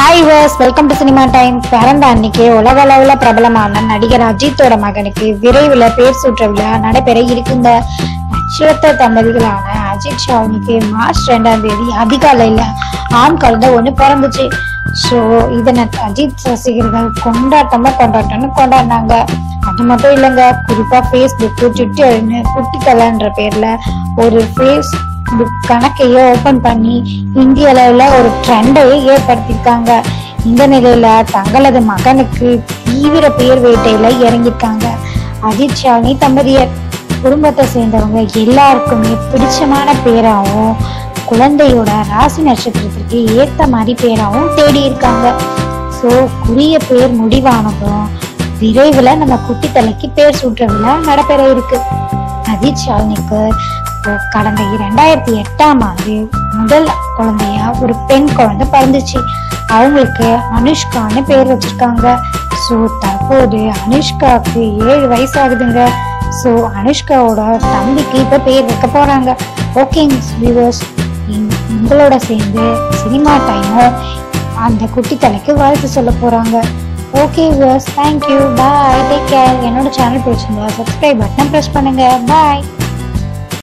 Hi viewers, welcome to cinema time. பிறந்த அன்னைக்கு உலக அளவுல பிரபலமான நடிகர் அஜித்தோட மகனுக்கு விரைவில் பேர் சூற்ற விழா நடைபெற இருக்கின்ற நட்சத்திர தம்பதிகளான அஜித் ஷாலினிக்கு மார்ச் 2ஆம் தேதி அதிகாலையில ஆண் குழந்தை ஒண்ணு பிறந்துச்சு. ஸோ இதனை அஜித் ரசிகர்கள் கொண்டாட்டம்னு கொண்டாடினாங்க. அது மட்டும் இல்லைங்க, குறிப்பா ஃபேஸ்புக், ட்விட்டர்னு குட்டி கலைன்ற பேர்ல ஒரு ஃபேஸ்புக் கணக்கையே ஓபன் பண்ணி இந்திய அளவுல ஒரு ட்ரெண்டையே ஏற்படுத்திருக்காங்க. இந்த நிலையில தங்களது மகனுக்கு தீவிர பேர் வேட்டையில இறங்கியிருக்காங்க. அஜித் ஷாலினி தம்பதியர் குடும்பத்தை சேர்ந்தவங்க எல்லாருக்குமே பிடிச்சமான பேராகவும் குழந்தையோட ராசி நட்சத்திரத்திற்கு ஏத்த மாதிரி பேராகவும் தேடி இருக்காங்க. ஸோ குறிய பேர் முடிவானதும் விரைவில் நம்ம குட்டி தலைக்கு பேர் சூற்ற விழா நடைபெற இருக்கு. அஜித் ஷாலினிக்கு கடந்த 2008ஆம் ஆண்டு முதல் குழந்தையா ஒரு பெண் குழந்தை பிறந்துச்சு. அவங்களுக்கு அனுஷ்கான்னு பேர் வச்சிருக்காங்க. ஸோ தற்போது அனுஷ்காவுக்கு 7 வயசு ஆகுதுங்க. ஸோ அனுஷ்காவோட தம்பிக்கு இப்ப பேர் வைக்க போறாங்க. ஓகே வியூவர்ஸ், உங்களோட சேர்ந்து சினிமா டைமும் அந்த குட்டி தலைக்கு வாழ்த்து சொல்ல போறாங்க. ஓகே வியூவர்ஸ், தேங்க்யூ, பாய், டேக் கேர். என்னோட சேனல் பிடிச்சிருந்தா சப்ஸ்கிரைப் பட்டனை ப்ரெஸ் பண்ணுங்க. பாய்.